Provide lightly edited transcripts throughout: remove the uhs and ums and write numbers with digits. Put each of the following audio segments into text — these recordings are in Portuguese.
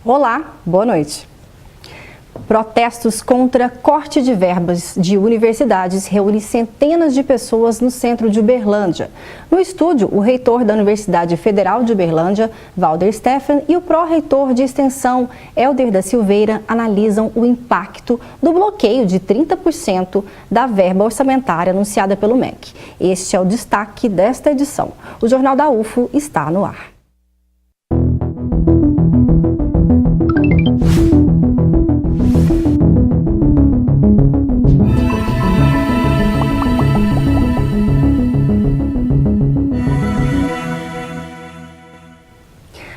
Olá, boa noite. Protestos contra corte de verbas de universidades reúnem centenas de pessoas no centro de Uberlândia. No estúdio, o reitor da Universidade Federal de Uberlândia, Valder Stephan, e o pró-reitor de extensão, Helder da Silveira, analisam o impacto do bloqueio de 30% da verba orçamentária anunciada pelo MEC. Este é o destaque desta edição. O Jornal da UFO está no ar.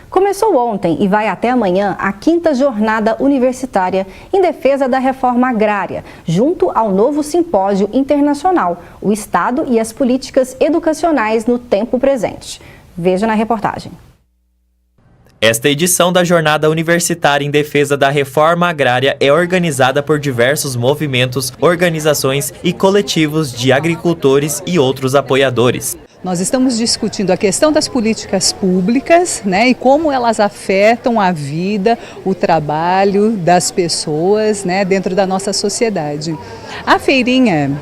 Começou ontem e vai até amanhã a 5ª Jornada Universitária em defesa da reforma agrária, junto ao novo simpósio internacional, o Estado e as políticas educacionais no tempo presente. Veja na reportagem. Esta edição da Jornada Universitária em Defesa da Reforma Agrária é organizada por diversos movimentos, organizações e coletivos de agricultores e outros apoiadores. Nós estamos discutindo a questão das políticas públicas, né, e como elas afetam a vida, o trabalho das pessoas, né, dentro da nossa sociedade. A feirinha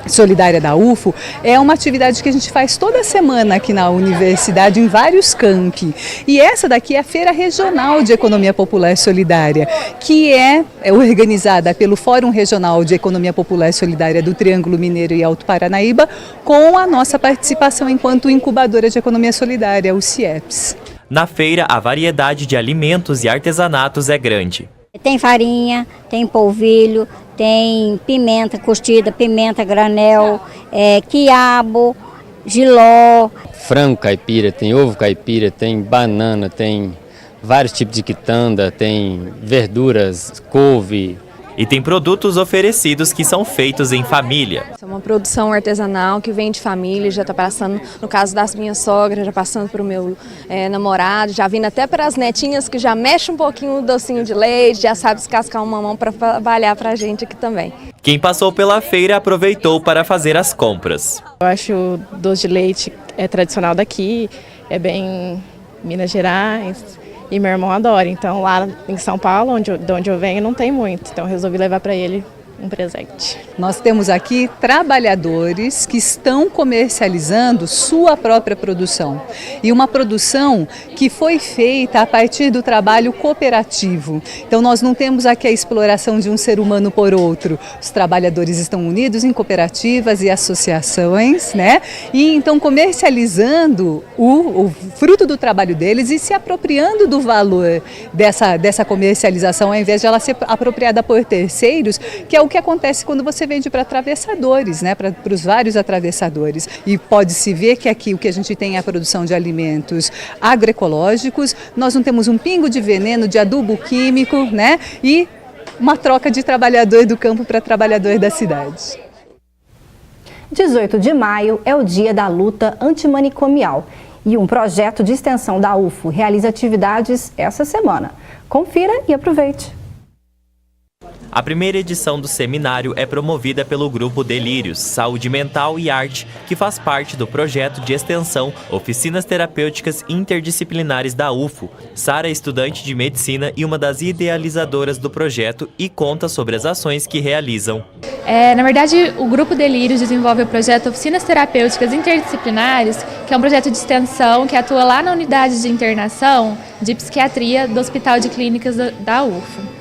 solidária da UFO é uma atividade que a gente faz toda semana aqui na universidade, em vários campi. E essa daqui é a Feira Regional de Economia Popular e Solidária, que é organizada pelo Fórum Regional de Economia Popular e Solidária do Triângulo Mineiro e Alto Paranaíba, com a nossa participação enquanto incubadora de economia solidária, o CIEPS. Na feira, a variedade de alimentos e artesanatos é grande. Tem farinha, tem polvilho, tem pimenta curtida, pimenta granel, quiabo, jiló. Frango caipira, tem ovo caipira, tem banana, tem vários tipos de quitanda, tem verduras, couve. E tem produtos oferecidos que são feitos em família. É uma produção artesanal que vem de família, já está passando, no caso das minhas sogras, já passando para o meu namorado, já vindo até para as netinhas que já mexe um pouquinho o docinho de leite, já sabe descascar uma mamão para trabalhar para a gente aqui também. Quem passou pela feira aproveitou para fazer as compras. Eu acho o doce de leite tradicional daqui, é bem Minas Gerais. E meu irmão adora, então lá em São Paulo, de onde eu venho, não tem muito, então eu resolvi levar para ele um presente. Nós temos aqui trabalhadores que estão comercializando sua própria produção. E uma produção que foi feita a partir do trabalho cooperativo. Então nós não temos aqui a exploração de um ser humano por outro. Os trabalhadores estão unidos em cooperativas e associações, né? E então comercializando o fruto do trabalho deles e se apropriando do valor dessa comercialização, ao invés de ela ser apropriada por terceiros, que é o que acontece quando você vende para atravessadores, né, para os vários atravessadores. E pode-se ver que aqui o que a gente tem é a produção de alimentos agroecológicos, nós não temos um pingo de veneno, de adubo químico, né, e uma troca de trabalhador do campo para trabalhador da cidade. 18 de maio é o dia da luta antimanicomial e um projeto de extensão da UFO realiza atividades essa semana. Confira e aproveite. A primeira edição do seminário é promovida pelo Grupo Delírios, Saúde Mental e Arte, que faz parte do projeto de extensão Oficinas Terapêuticas Interdisciplinares da UFO. Sara é estudante de medicina e uma das idealizadoras do projeto e conta sobre as ações que realizam. Na verdade, o Grupo Delírios desenvolve o projeto Oficinas Terapêuticas Interdisciplinares, que é um projeto de extensão que atua lá na unidade de internação de psiquiatria do Hospital de Clínicas da UFO.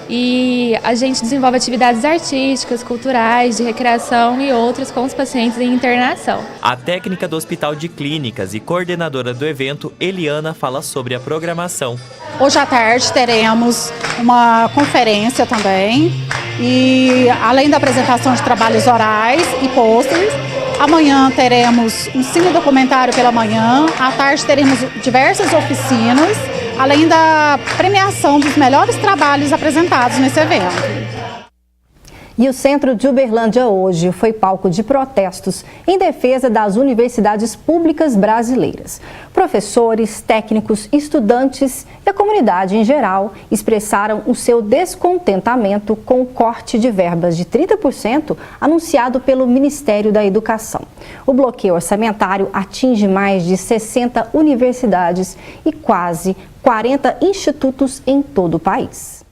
E a gente desenvolve atividades artísticas, culturais, de recreação e outras com os pacientes em internação. A técnica do Hospital de Clínicas e coordenadora do evento, Eliana, fala sobre a programação. Hoje à tarde teremos uma conferência também e além da apresentação de trabalhos orais e pôsteres, amanhã teremos um cine documentário pela manhã, à tarde teremos diversas oficinas, além da premiação dos melhores trabalhos apresentados nesse evento. E o centro de Uberlândia hoje foi palco de protestos em defesa das universidades públicas brasileiras. Professores, técnicos, estudantes e a comunidade em geral expressaram o seu descontentamento com o corte de verbas de 30% anunciado pelo Ministério da Educação. O bloqueio orçamentário atinge mais de 60 universidades e quase 40 institutos em todo o país.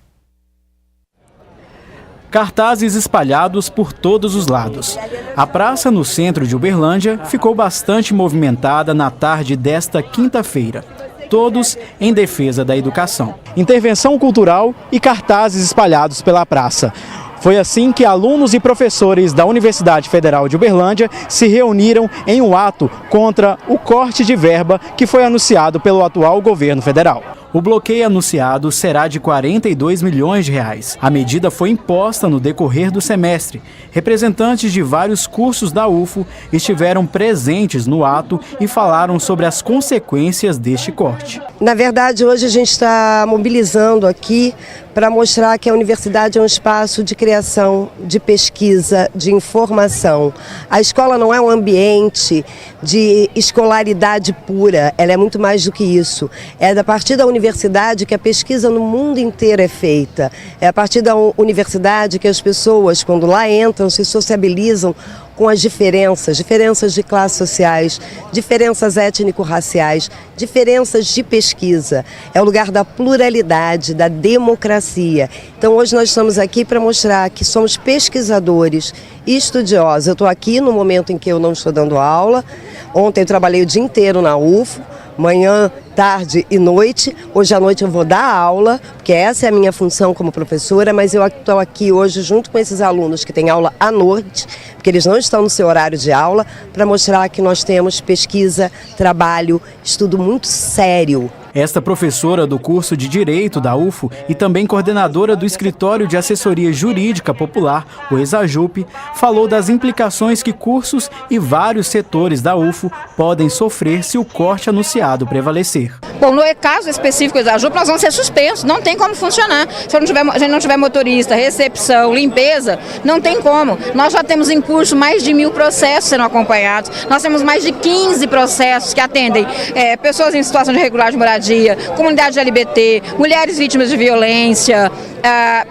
Cartazes espalhados por todos os lados. A praça no centro de Uberlândia ficou bastante movimentada na tarde desta quinta-feira. Todos em defesa da educação. Intervenção cultural e cartazes espalhados pela praça. Foi assim que alunos e professores da Universidade Federal de Uberlândia se reuniram em um ato contra o corte de verba que foi anunciado pelo atual governo federal. O bloqueio anunciado será de 42 milhões de reais. A medida foi imposta no decorrer do semestre. Representantes de vários cursos da UFO estiveram presentes no ato e falaram sobre as consequências deste corte. Na verdade, hoje a gente está mobilizando aqui para mostrar que a universidade é um espaço de criação, de pesquisa, de informação. A escola não é um ambiente de escolaridade pura, ela é muito mais do que isso. É a partir da universidade que a pesquisa no mundo inteiro é feita. É a partir da universidade que as pessoas, quando lá entram, se sociabilizam com as diferenças de classes sociais, diferenças étnico-raciais, diferenças de pesquisa. É o lugar da pluralidade, da democracia. Então hoje nós estamos aqui para mostrar que somos pesquisadores e estudiosos. Eu estou aqui no momento em que eu não estou dando aula. Ontem eu trabalhei o dia inteiro na UFO. Manhã, tarde e noite. Hoje à noite eu vou dar aula, porque essa é a minha função como professora, mas eu estou aqui hoje junto com esses alunos que têm aula à noite, porque eles não estão no seu horário de aula, para mostrar que nós temos pesquisa, trabalho, estudo muito sério. Esta professora do curso de Direito da UFO e também coordenadora do Escritório de Assessoria Jurídica Popular, o ESAJUP, falou das implicações que cursos e vários setores da UFO podem sofrer se o corte anunciado prevalecer. Bom, no caso específico do ESAJUP, nós vamos ser suspensos, não tem como funcionar. Se a gente não tiver motorista, recepção, limpeza, não tem como. Nós já temos em curso mais de 1000 processos sendo acompanhados, nós temos mais de 15 processos que atendem pessoas em situação de irregular de moradia, comunidade LGBT, mulheres vítimas de violência,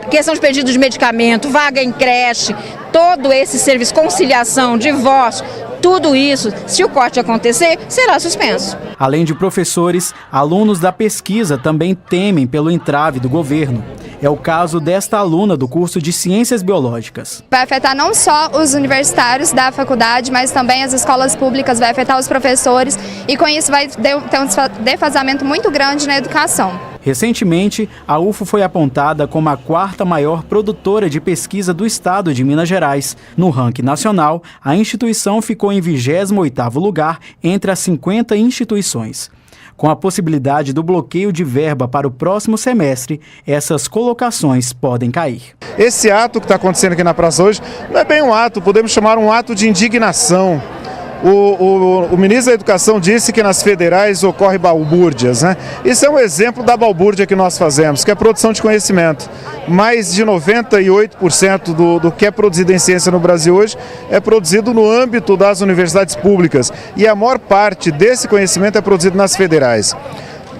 questão de pedido de medicamento, vaga em creche, todo esse serviço, conciliação, divórcio, tudo isso, se o corte acontecer, será suspenso. Além de professores, alunos da pesquisa também temem pelo entrave do governo. É o caso desta aluna do curso de Ciências Biológicas. Vai afetar não só os universitários da faculdade, mas também as escolas públicas, vai afetar os professores e com isso vai ter um defasamento muito grande na educação. Recentemente, a UFO foi apontada como a 4ª maior produtora de pesquisa do estado de Minas Gerais. No ranking nacional, a instituição ficou em 28º lugar entre as 50 instituições. Com a possibilidade do bloqueio de verba para o próximo semestre, essas colocações podem cair. Esse ato que está acontecendo aqui na praça hoje não é bem um ato, podemos chamar um ato de indignação. O ministro da Educação disse que nas federais ocorre balbúrdias, né? Isso é um exemplo da balbúrdia que nós fazemos, que é a produção de conhecimento. Mais de 98% do que é produzido em ciência no Brasil hoje é produzido no âmbito das universidades públicas. E a maior parte desse conhecimento é produzido nas federais.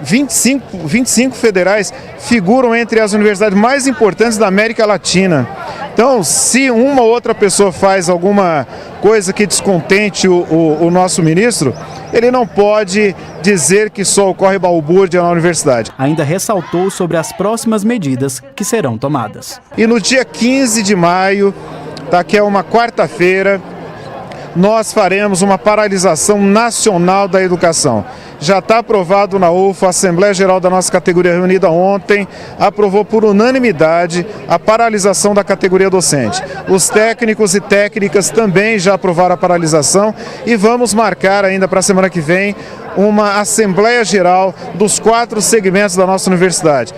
25 federais figuram entre as universidades mais importantes da América Latina. Então, se uma ou outra pessoa faz alguma coisa que descontente o nosso ministro, ele não pode dizer que só ocorre balbúrdia na universidade. Ainda ressaltou sobre as próximas medidas que serão tomadas. E no dia 15 de maio, que é uma quarta-feira, nós faremos uma paralisação nacional da educação. Já está aprovado na UFO, a Assembleia Geral da nossa categoria reunida ontem aprovou por unanimidade a paralisação da categoria docente. Os técnicos e técnicas também já aprovaram a paralisação e vamos marcar ainda para a semana que vem uma Assembleia Geral dos 4 segmentos da nossa universidade.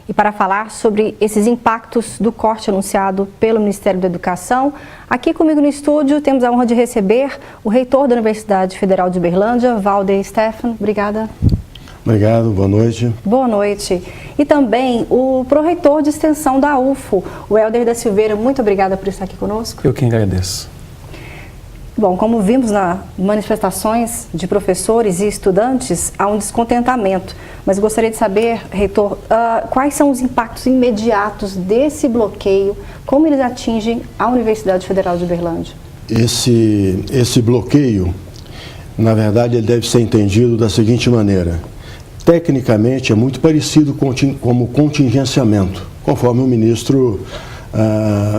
E para falar sobre esses impactos do corte anunciado pelo Ministério da Educação, aqui comigo no estúdio temos a honra de receber o reitor da Universidade Federal de Uberlândia, Valder Stefan. Obrigada. Obrigado, boa noite. Boa noite. E também o pró-reitor de extensão da UFO, o Helder da Silveira. Muito obrigada por estar aqui conosco. Eu que agradeço. Bom, como vimos nas manifestações de professores e estudantes, há um descontentamento. Mas gostaria de saber, reitor, quais são os impactos imediatos desse bloqueio, como eles atingem a Universidade Federal de Uberlândia? Esse bloqueio, na verdade, ele deve ser entendido da seguinte maneira. Tecnicamente, é muito parecido como contingenciamento, conforme o ministro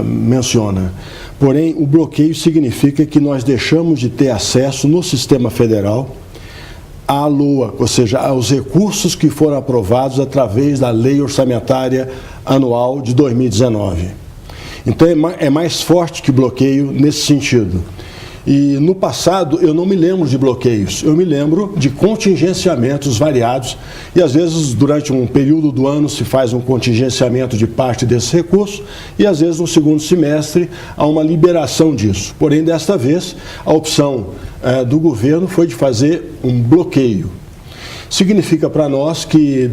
menciona. Porém, o bloqueio significa que nós deixamos de ter acesso no sistema federal à LOA, ou seja, aos recursos que foram aprovados através da Lei Orçamentária Anual de 2019. Então, é mais forte que bloqueio nesse sentido. E no passado eu não me lembro de bloqueios, eu me lembro de contingenciamentos variados e às vezes durante um período do ano se faz um contingenciamento de parte desses recursos e às vezes no segundo semestre há uma liberação disso. Porém, desta vez a opção do governo foi de fazer um bloqueio. Significa para nós que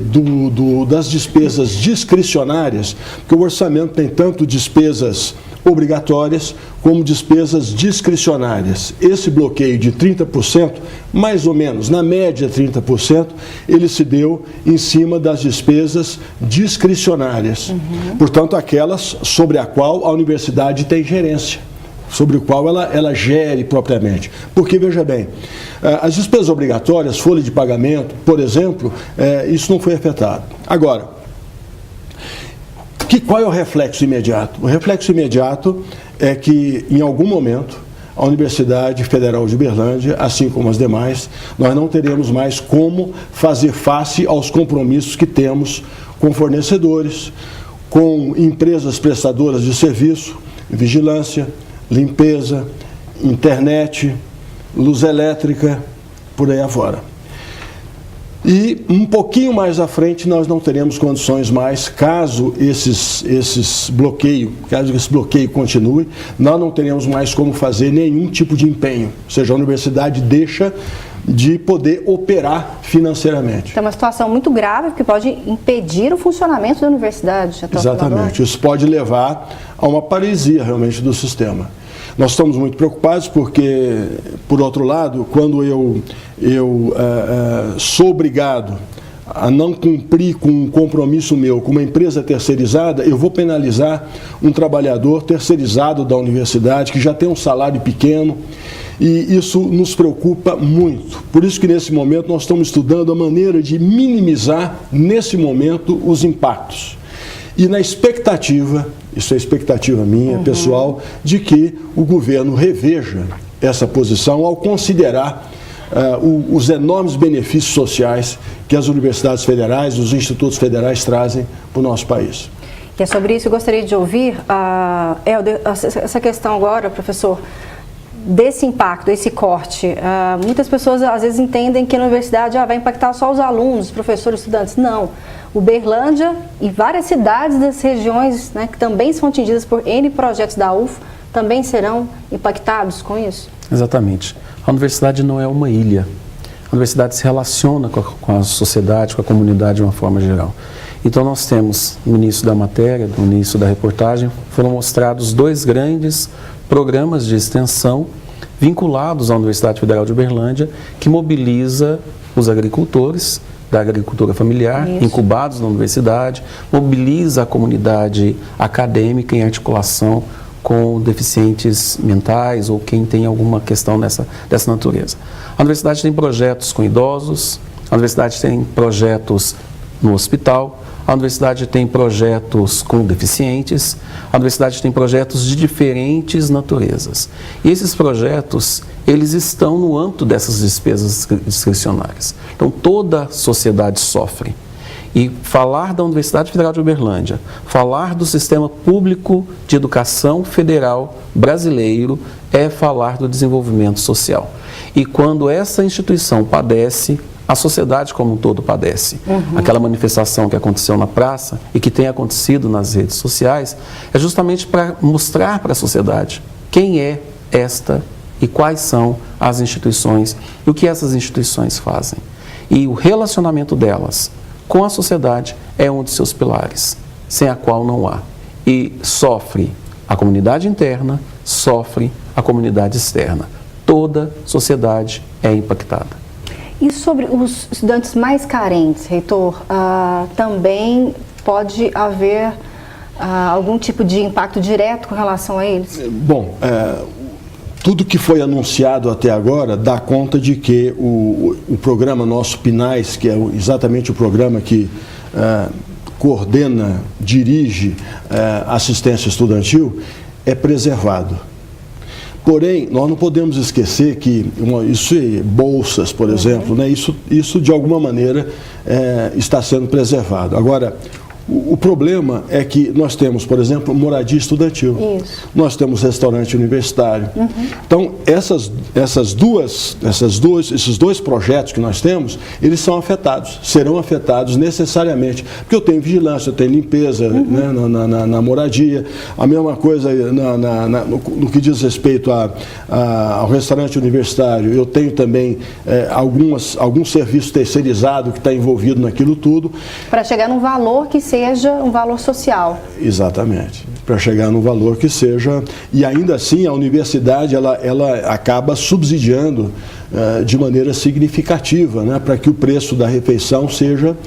das despesas discricionárias, que o orçamento tem tanto despesas obrigatórias como despesas discricionárias. Esse bloqueio de 30%, mais ou menos, na média 30%, ele se deu em cima das despesas discricionárias. Portanto, aquelas sobre a qual a universidade tem gerência, sobre o qual ela gere propriamente. Porque, veja bem, as despesas obrigatórias, folha de pagamento, por exemplo, isso não foi afetado. Agora, qual é o reflexo imediato? O reflexo imediato é que, em algum momento, a Universidade Federal de Uberlândia, assim como as demais, nós não teremos mais como fazer face aos compromissos que temos com fornecedores, com empresas prestadoras de serviço, vigilância, limpeza, internet, luz elétrica, por aí afora. E um pouquinho mais à frente nós não teremos condições mais, caso esse bloqueio continue, nós não teremos mais como fazer nenhum tipo de empenho, ou seja, a universidade deixa de poder operar financeiramente. É uma situação muito grave que pode impedir o funcionamento da universidade. Exatamente, isso pode levar a uma paralisia realmente do sistema. Nós estamos muito preocupados porque, por outro lado, quando eu sou obrigado a não cumprir com um compromisso meu com uma empresa terceirizada, eu vou penalizar um trabalhador terceirizado da universidade que já tem um salário pequeno e isso nos preocupa muito. Por isso que nesse momento nós estamos estudando a maneira de minimizar, nesse momento, os impactos. E na expectativa, isso é expectativa minha, pessoal, de que o governo reveja essa posição ao considerar os enormes benefícios sociais que as universidades federais, os institutos federais trazem para o nosso país. E é sobre isso que eu gostaria de ouvir, Helder, essa questão agora, professor, desse impacto, desse corte. Muitas pessoas às vezes entendem que a universidade vai impactar só os alunos, os professores, estudantes. Não. Uberlândia e várias cidades das regiões, né, que também são atingidas por N projetos da UFO, também serão impactados com isso? Exatamente. A universidade não é uma ilha. A universidade se relaciona com a sociedade, com a comunidade de uma forma geral. Então nós temos, no início da matéria, no início da reportagem, foram mostrados 2 grandes programas de extensão vinculados à Universidade Federal de Uberlândia, que mobiliza os agricultores da agricultura familiar, incubados na universidade, mobiliza a comunidade acadêmica em articulação com deficientes mentais ou quem tem alguma questão dessa natureza. A universidade tem projetos com idosos, a universidade tem projetos no hospital, a universidade tem projetos com deficientes, a universidade tem projetos de diferentes naturezas. E esses projetos, eles estão no âmbito dessas despesas discricionárias. Então, toda a sociedade sofre. E falar da Universidade Federal de Uberlândia, falar do sistema público de educação federal brasileiro é falar do desenvolvimento social. E quando essa instituição padece, a sociedade como um todo padece. Aquela manifestação que aconteceu na praça e que tem acontecido nas redes sociais é justamente para mostrar para a sociedade quem é esta e quais são as instituições e o que essas instituições fazem. E o relacionamento delas com a sociedade é um de seus pilares, sem a qual não há. E sofre a comunidade interna, sofre a comunidade externa. Toda sociedade é impactada. E sobre os estudantes mais carentes, reitor, também pode haver algum tipo de impacto direto com relação a eles? Bom, tudo que foi anunciado até agora dá conta de que o programa nosso PNAES, que é exatamente o programa que coordena, dirige assistência estudantil, é preservado. Porém, nós não podemos esquecer que bolsas, por exemplo, né, isso de alguma maneira está sendo preservado. Agora, o problema é que nós temos, por exemplo, moradia estudantil. Isso. Nós temos restaurante universitário. Uhum. Então, esses dois projetos que nós temos, eles são afetados, serão afetados necessariamente. Porque eu tenho vigilância, eu tenho limpeza, né, na moradia. A mesma coisa no que diz respeito ao restaurante universitário. Eu tenho também algum serviço terceirizado que está envolvido naquilo tudo. Para chegar num valor que seja um valor social. Exatamente, para chegar num valor que seja, e ainda assim a universidade ela acaba subsidiando de maneira significativa, né, para que o preço da refeição seja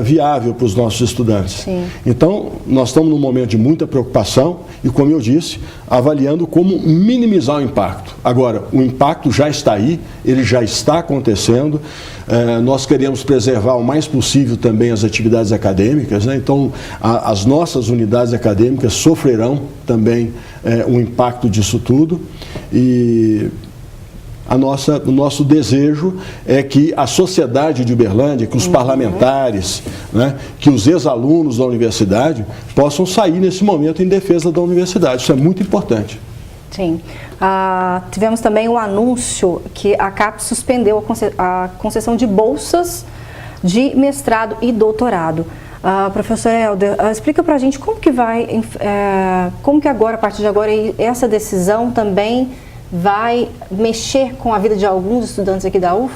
viável para os nossos estudantes. Sim. Então, nós estamos num momento de muita preocupação e, como eu disse, avaliando como minimizar o impacto. Agora, o impacto já está aí, ele já está acontecendo. Nós queremos preservar o mais possível também as atividades acadêmicas, né? Então, as nossas unidades acadêmicas sofrerão também o impacto disso tudo e o nosso desejo é que a sociedade de Uberlândia, que os parlamentares, né, que os ex-alunos da universidade possam sair nesse momento em defesa da universidade. Isso é muito importante. Sim. Tivemos também um anúncio que a CAPES suspendeu a concessão de bolsas de mestrado e doutorado. Professor Helder, explica para a gente como que agora, a partir de agora, essa decisão também vai mexer com a vida de alguns estudantes aqui da UF?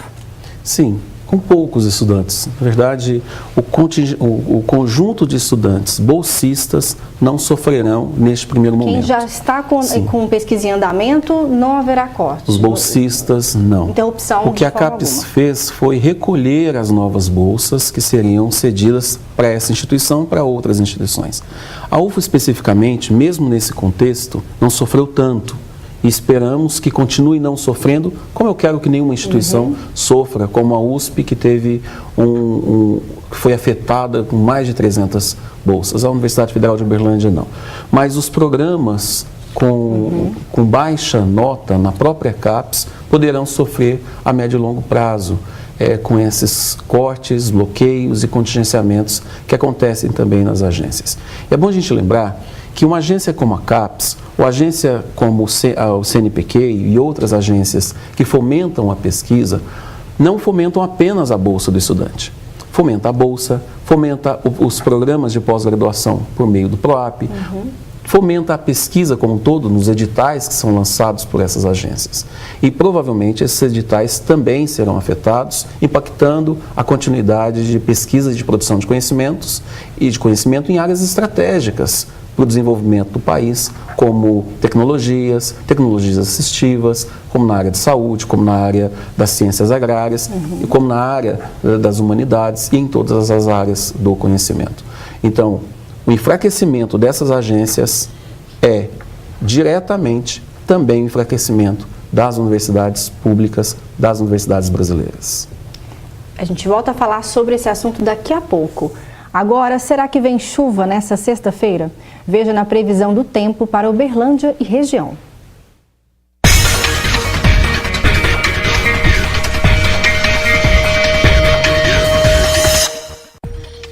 Sim, com poucos estudantes. Na verdade, o conjunto de estudantes bolsistas não sofrerão neste primeiro momento. Quem já está com pesquisa em andamento, não haverá corte. Os bolsistas, não. Interrupção. O que a CAPES fez foi recolher as novas bolsas que seriam cedidas para essa instituição e para outras instituições. A UF, especificamente, mesmo nesse contexto, não sofreu tanto. E esperamos que continue não sofrendo, como eu quero que nenhuma instituição sofra, como a USP, que teve que foi afetada com mais de 300 bolsas. A Universidade Federal de Uberlândia não. Mas os programas com baixa nota na própria CAPES poderão sofrer a médio e longo prazo, com esses cortes, bloqueios e contingenciamentos que acontecem também nas agências. É bom a gente lembrar que uma agência como a CAPES, ou agência como o CNPq e outras agências que fomentam a pesquisa, não fomentam apenas a bolsa do estudante. Fomenta a bolsa, fomenta os programas de pós-graduação por meio do PROAP, fomenta a pesquisa como um todo nos editais que são lançados por essas agências. E provavelmente esses editais também serão afetados, impactando a continuidade de pesquisa e de produção de conhecimentos e de conhecimento em áreas estratégicas para o desenvolvimento do país, como tecnologias assistivas, como na área de saúde, como na área das ciências agrárias, e como na área das humanidades e em todas as áreas do conhecimento. Então, o enfraquecimento dessas agências é diretamente também o enfraquecimento das universidades públicas, das universidades brasileiras. A gente volta a falar sobre esse assunto daqui a pouco. Agora, será que vem chuva nessa sexta-feira? Veja na previsão do tempo para Uberlândia e região.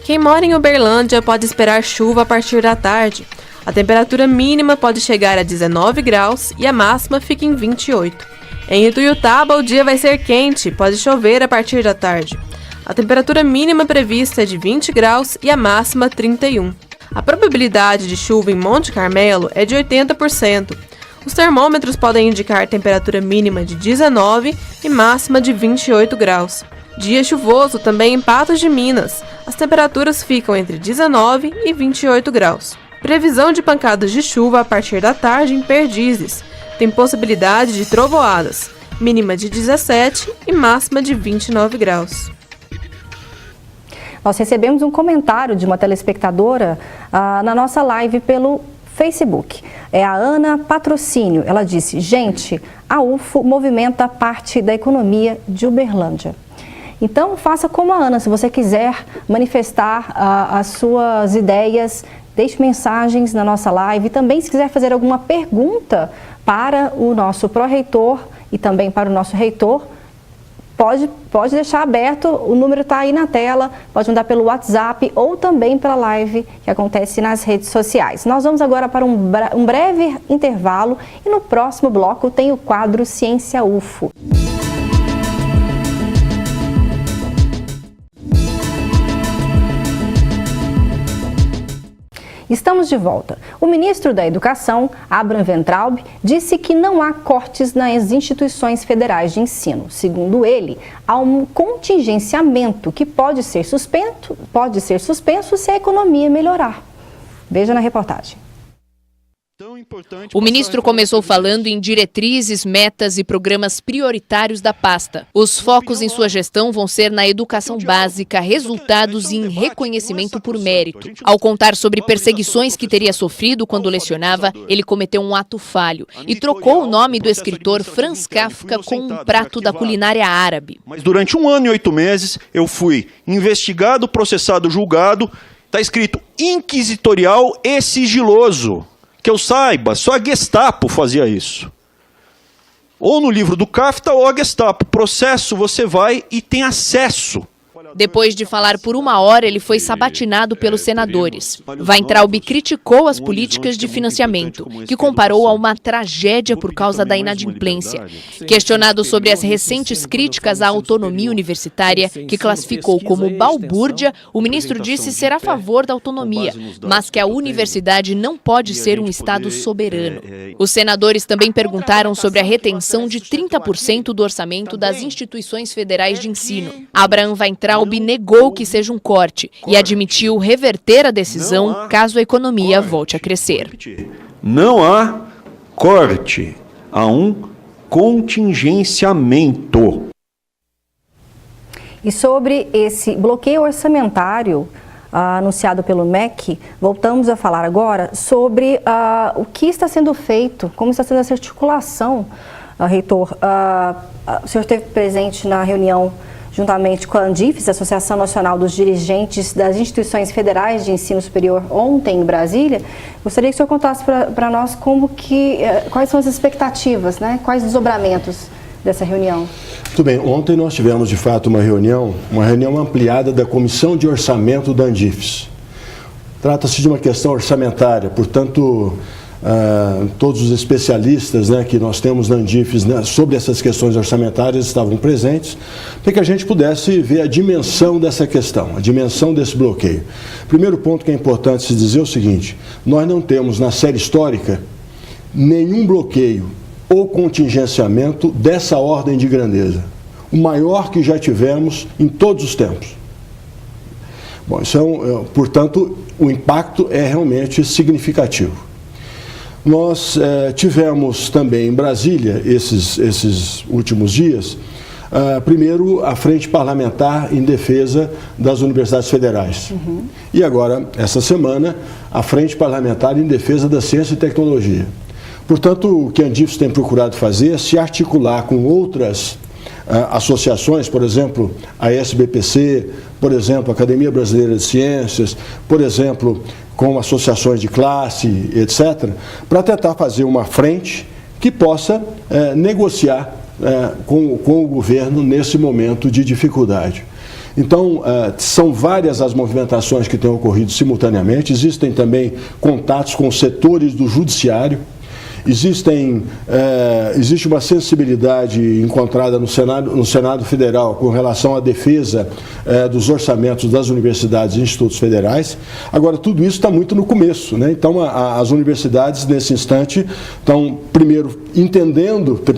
Quem mora em Uberlândia pode esperar chuva a partir da tarde. A temperatura mínima pode chegar a 19 graus e a máxima fica em 28. Em Ituiutaba, o dia vai ser quente, pode chover a partir da tarde. A temperatura mínima prevista é de 20 graus e a máxima 31. A probabilidade de chuva em Monte Carmelo é de 80%. Os termômetros podem indicar temperatura mínima de 19 e máxima de 28 graus. Dia chuvoso também em Patos de Minas. As temperaturas ficam entre 19 e 28 graus. Previsão de pancadas de chuva a partir da tarde em Perdizes. Tem possibilidade de trovoadas. Mínima de 17 e máxima de 29 graus. Nós recebemos um comentário de uma telespectadora na nossa live pelo Facebook. É a Ana Patrocínio. Ela disse: gente, a UFO movimenta parte da economia de Uberlândia. Então, faça como a Ana. Se você quiser manifestar as suas ideias, deixe mensagens na nossa live. Também, se quiser fazer alguma pergunta para o nosso pró-reitor e também para o nosso reitor, pode deixar aberto, o número está aí na tela, pode mandar pelo WhatsApp ou também pela live que acontece nas redes sociais. Nós vamos agora para um breve intervalo e no próximo bloco tem o quadro Ciência UFO. Estamos de volta. O ministro da Educação, Abraham Weintraub, disse que não há cortes nas instituições federais de ensino. Segundo ele, há um contingenciamento que pode ser suspenso se a economia melhorar. Veja na reportagem. O ministro começou falando em diretrizes, metas e programas prioritários da pasta. Os focos em sua gestão vão ser na educação básica, resultados e em reconhecimento por mérito. Ao contar sobre perseguições que teria sofrido quando lecionava, ele cometeu um ato falho e trocou o nome do escritor Franz Kafka com um prato da culinária árabe. Mas durante 1 ano e 8 meses, eu fui investigado, processado, julgado. Está escrito inquisitorial e sigiloso. Que eu saiba, só a Gestapo fazia isso. Ou no livro do Kafka ou a Gestapo. Processo, você vai e tem acesso. Depois de falar por 1 hora, ele foi sabatinado pelos senadores. Weintraub criticou as políticas de financiamento, que comparou a uma tragédia por causa da inadimplência. Questionado sobre as recentes críticas à autonomia universitária, que classificou como balbúrdia, o ministro disse ser a favor da autonomia, mas que a universidade não pode ser um Estado soberano. Os senadores também perguntaram sobre a retenção de 30% do orçamento das instituições federais de ensino. Abraham Weintraub negou que seja um corte e admitiu reverter a decisão caso a economia volte a crescer. Não há corte, há um contingenciamento. E sobre esse bloqueio orçamentário anunciado pelo MEC, voltamos a falar agora sobre o que está sendo feito, como está sendo essa articulação, reitor. O senhor esteve presente na reunião juntamente com a Andifes, Associação Nacional dos Dirigentes das Instituições Federais de Ensino Superior, ontem em Brasília. Gostaria que o senhor contasse para nós quais são as expectativas, né? Quais desdobramentos dessa reunião. Muito bem, ontem nós tivemos de fato uma reunião ampliada da Comissão de Orçamento da Andifes. Trata-se de uma questão orçamentária, portanto, todos os especialistas, né, que nós temos na Andifes, né, sobre essas questões orçamentárias estavam presentes, para que a gente pudesse ver a dimensão dessa questão, a dimensão desse bloqueio. Primeiro ponto que é importante se dizer é o seguinte: nós não temos na série histórica nenhum bloqueio ou contingenciamento dessa ordem de grandeza, o maior que já tivemos em todos os tempos. Bom, portanto, o impacto é realmente significativo. Nós tivemos também em Brasília, esses últimos dias, primeiro a Frente Parlamentar em Defesa das Universidades Federais. E agora, essa semana, a Frente Parlamentar em Defesa da Ciência e Tecnologia. Portanto, o que a Andifes tem procurado fazer é se articular com outras associações, por exemplo, a SBPC, por exemplo, a Academia Brasileira de Ciências, por exemplo, com associações de classe, etc., para tentar fazer uma frente que possa negociar com o governo nesse momento de dificuldade. Então, são várias as movimentações que têm ocorrido simultaneamente, existem também contatos com setores do judiciário, Existe uma sensibilidade encontrada no Senado Federal com relação à defesa dos orçamentos das universidades e institutos federais. Agora, tudo isso está muito no começo, né? Então, as universidades, nesse instante, estão, primeiro,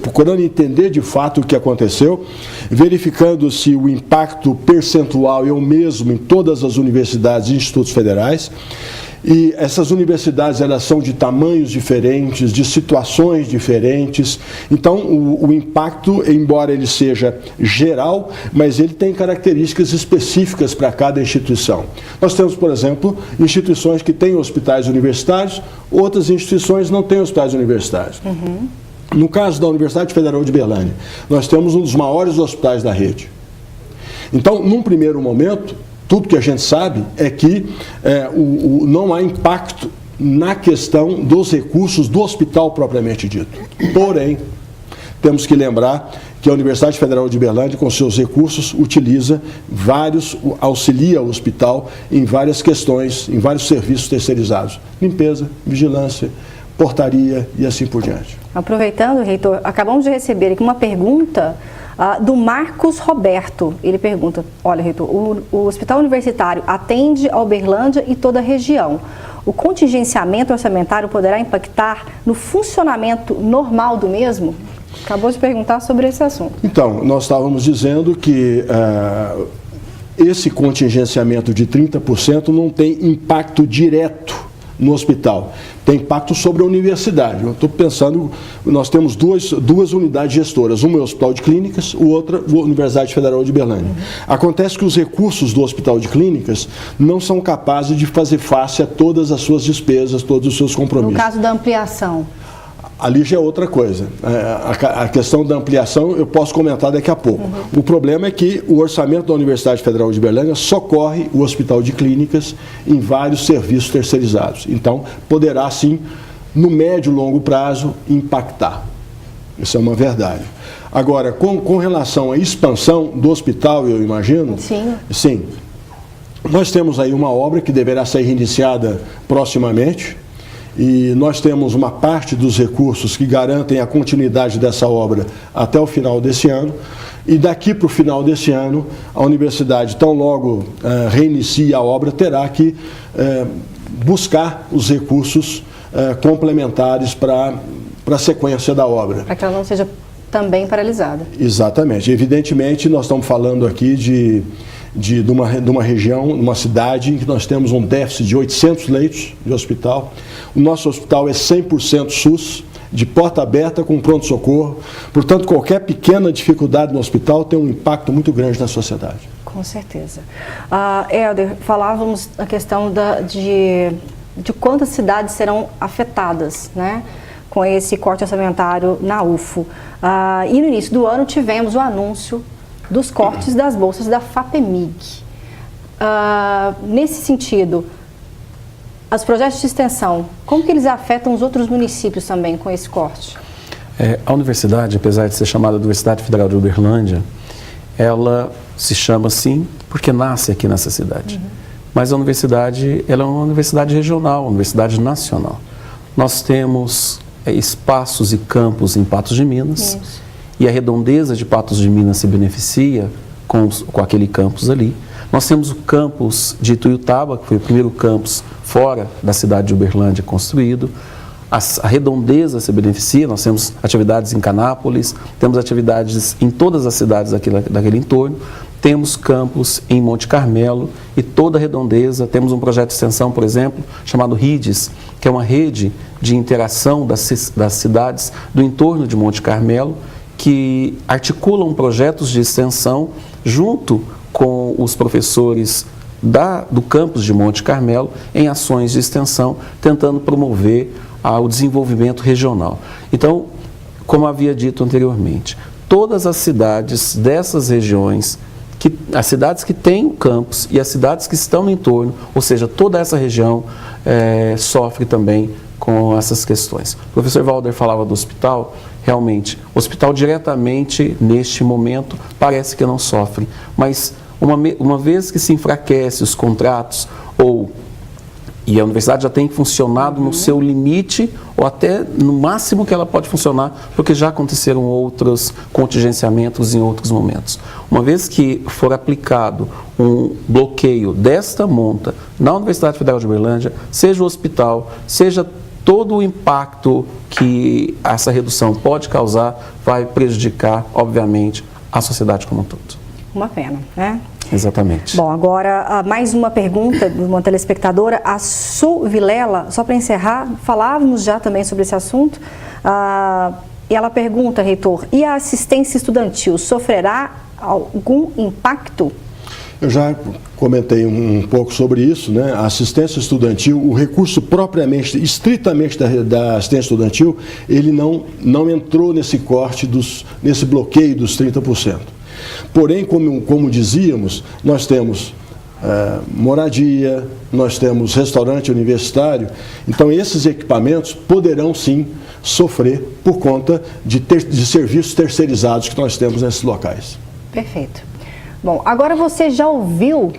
procurando entender de fato o que aconteceu, verificando se o impacto percentual é o mesmo em todas as universidades e institutos federais. E essas universidades, elas são de tamanhos diferentes, de situações diferentes. Então, o impacto, embora ele seja geral, mas ele tem características específicas para cada instituição. Nós temos, por exemplo, instituições que têm hospitais universitários, outras instituições não têm hospitais universitários. No caso da Universidade Federal de Berlândia, nós temos um dos maiores hospitais da rede. Então, num primeiro momento, tudo que a gente sabe é que não há impacto na questão dos recursos do hospital propriamente dito. Porém, temos que lembrar que a Universidade Federal de Berlândia, com seus recursos, auxilia o hospital em várias questões, em vários serviços terceirizados. Limpeza, vigilância, portaria e assim por diante. Aproveitando, reitor, acabamos de receber aqui uma pergunta do Marcos Roberto. Ele pergunta: olha, reitor, o hospital universitário atende a Uberlândia e toda a região. O contingenciamento orçamentário poderá impactar no funcionamento normal do mesmo? Acabou de perguntar sobre esse assunto. Então, nós estávamos dizendo que esse contingenciamento de 30% não tem impacto direto no hospital, tem impacto sobre a universidade. Eu estou pensando, nós temos duas unidades gestoras, uma é o Hospital de Clínicas, o outra a Universidade Federal de Berlândia. Acontece que os recursos do Hospital de Clínicas não são capazes de fazer face a todas as suas despesas, todos os seus compromissos. No caso da ampliação? Ali já é outra coisa. A questão da ampliação eu posso comentar daqui a pouco. O problema é que o orçamento da Universidade Federal de Berlândia socorre o Hospital de Clínicas em vários serviços terceirizados. Então, poderá sim, no médio e longo prazo, impactar. Isso é uma verdade. Agora, com relação à expansão do hospital, eu imagino... Sim. Nós temos aí uma obra que deverá ser reiniciada proximamente. E nós temos uma parte dos recursos que garantem a continuidade dessa obra até o final desse ano. E daqui para o final desse ano, a universidade, tão logo reinicie a obra, terá que buscar os recursos complementares para a sequência da obra. Para que ela não seja também paralisada. Exatamente. Evidentemente, nós estamos falando aqui de uma região, uma cidade em que nós temos um déficit de 800 leitos de hospital. O nosso hospital é 100% SUS, de porta aberta com pronto-socorro. Portanto, qualquer pequena dificuldade no hospital tem um impacto muito grande na sociedade. Com certeza. Helder, falávamos a questão de quantas cidades serão afetadas, né, com esse corte orçamentário na UFO. E no início do ano tivemos o anúncio dos cortes das bolsas da FAPEMIG. Nesse sentido, os projetos de extensão, como que eles afetam os outros municípios também com esse corte? A universidade, apesar de ser chamada Universidade Federal de Uberlândia, ela se chama assim porque nasce aqui nessa cidade. Mas a universidade, ela é uma universidade regional, uma universidade nacional. Nós temos espaços e campos em Patos de Minas. E a redondeza de Patos de Minas se beneficia com aquele campus ali. Nós temos o campus de Ituiutaba, que foi o primeiro campus fora da cidade de Uberlândia construído. A redondeza se beneficia, nós temos atividades em Canápolis, temos atividades em todas as cidades daquele entorno. Temos campus em Monte Carmelo e toda a redondeza. Temos um projeto de extensão, por exemplo, chamado RIDES, que é uma rede de interação das cidades do entorno de Monte Carmelo, que articulam projetos de extensão junto com os professores do campus de Monte Carmelo em ações de extensão, tentando promover o desenvolvimento regional. Então, como havia dito anteriormente, todas as cidades dessas regiões, as cidades que têm o campus e as cidades que estão no entorno, ou seja, toda essa região sofre também com essas questões. O professor Valder falava do hospital. Realmente, o hospital diretamente, neste momento, parece que não sofre. Mas, uma vez que se enfraquece os contratos ou E a universidade já tem funcionado no seu limite, ou até no máximo que ela pode funcionar, porque já aconteceram outros contingenciamentos em outros momentos. Uma vez que for aplicado um bloqueio desta monta na Universidade Federal de Uberlândia, seja o hospital, seja todo o impacto que essa redução pode causar, vai prejudicar, obviamente, a sociedade como um todo. Uma pena, né? Exatamente. Bom, agora mais uma pergunta de uma telespectadora, a Su Vilela, só para encerrar, falávamos já também sobre esse assunto, e ela pergunta, reitor, e a assistência estudantil sofrerá algum impacto? Eu já comentei um pouco sobre isso, né? A assistência estudantil, o recurso propriamente, estritamente da assistência estudantil, ele não entrou nesse corte, nesse bloqueio dos 30%. Porém, como dizíamos, nós temos moradia, nós temos restaurante universitário, então esses equipamentos poderão sim sofrer por conta de serviços terceirizados que nós temos nesses locais. Perfeito. Bom, agora você já ouviu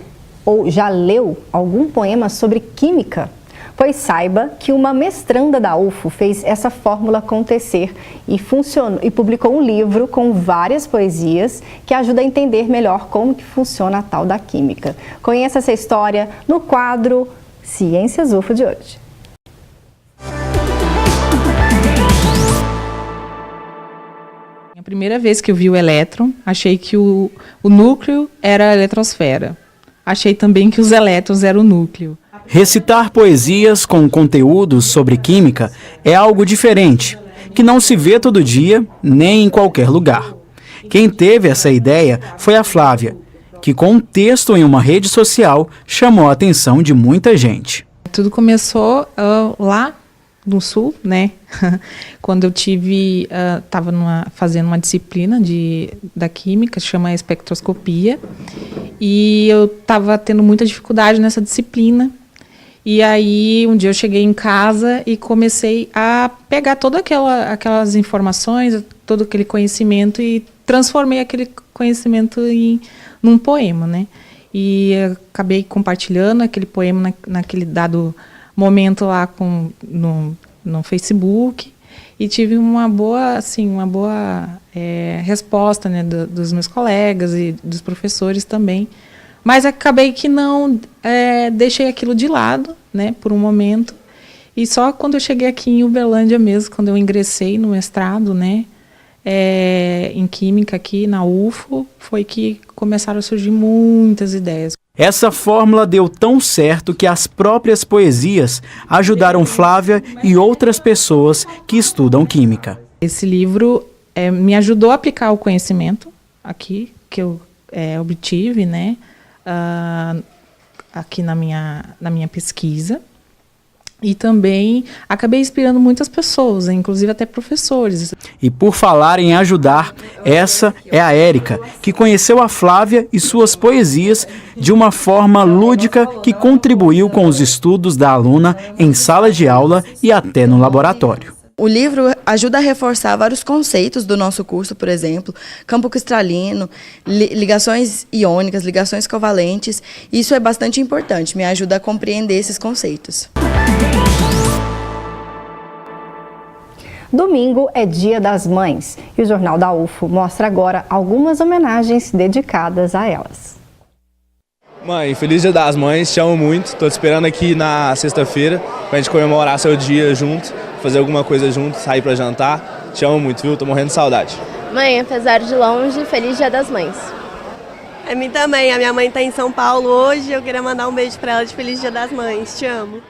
ou já leu algum poema sobre química? Pois saiba que uma mestranda da UFO fez essa fórmula acontecer e publicou um livro com várias poesias que ajuda a entender melhor como que funciona a tal da química. Conheça essa história no quadro Ciências UFO de hoje. A primeira vez que eu vi o elétron, achei que o núcleo era a eletrosfera. Achei também que os elétrons eram o núcleo. Recitar poesias com conteúdos sobre química é algo diferente, que não se vê todo dia, nem em qualquer lugar. Quem teve essa ideia foi a Flávia, que com um texto em uma rede social chamou a atenção de muita gente. Tudo começou lá no Sul, né? Quando eu estava fazendo uma disciplina da química, chama espectroscopia, e eu estava tendo muita dificuldade nessa disciplina. E aí, um dia eu cheguei em casa e comecei a pegar todas aquelas informações, todo aquele conhecimento e transformei aquele conhecimento num poema, né? E acabei compartilhando aquele poema naquele dado momento lá no Facebook e tive uma boa resposta, né, dos meus colegas e dos professores também. Mas acabei que não deixei aquilo de lado, né, por um momento. E só quando eu cheguei aqui em Uberlândia mesmo, quando eu ingressei no mestrado, né, em Química aqui na UFO, foi que começaram a surgir muitas ideias. Essa fórmula deu tão certo que as próprias poesias ajudaram Flávia e outras pessoas que estudam química. Esse livro me ajudou a aplicar o conhecimento aqui, que eu obtive, né, aqui na minha pesquisa. E também acabei inspirando muitas pessoas, inclusive até professores. E por falar em ajudar, essa é a Érica, que conheceu a Flávia e suas poesias de uma forma lúdica que contribuiu com os estudos da aluna em sala de aula e até no laboratório. O livro ajuda a reforçar vários conceitos do nosso curso, por exemplo, campo cristalino, ligações iônicas, ligações covalentes. Isso é bastante importante, me ajuda a compreender esses conceitos. Domingo é Dia das Mães e o Jornal da UFO mostra agora algumas homenagens dedicadas a elas. Mãe, feliz Dia das Mães, te amo muito, tô te esperando aqui na sexta-feira pra gente comemorar seu dia junto, fazer alguma coisa junto, sair pra jantar. Te amo muito, viu? Tô morrendo de saudade. Mãe, apesar de longe, feliz Dia das Mães. A mim também, a minha mãe tá em São Paulo hoje, eu queria mandar um beijo pra ela de feliz Dia das Mães, te amo.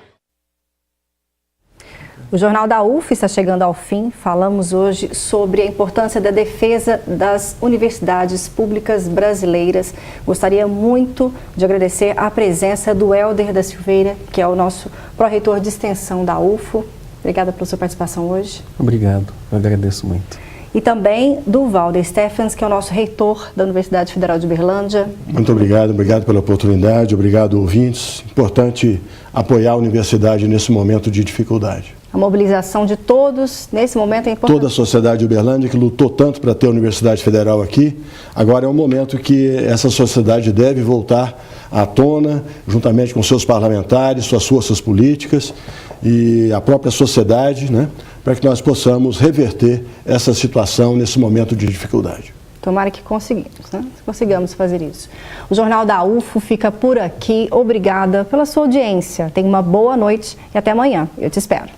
O Jornal da UF está chegando ao fim. Falamos hoje sobre a importância da defesa das universidades públicas brasileiras. Gostaria muito de agradecer a presença do Helder da Silveira, que é o nosso pró-reitor de extensão da UFO. Obrigada pela sua participação hoje. Obrigado, eu agradeço muito. E também do Valder Stephens, que é o nosso reitor da Universidade Federal de Uberlândia. Muito obrigado pela oportunidade, obrigado ouvintes. Importante apoiar a universidade nesse momento de dificuldade. A mobilização de todos nesse momento é importante. Toda a sociedade de Uberlândia que lutou tanto para ter a Universidade Federal aqui, agora é um momento que essa sociedade deve voltar à tona, juntamente com seus parlamentares, suas forças políticas e a própria sociedade, né, para que nós possamos reverter essa situação nesse momento de dificuldade. Tomara que consigamos fazer isso. O Jornal da UFO fica por aqui. Obrigada pela sua audiência. Tenha uma boa noite e até amanhã. Eu te espero.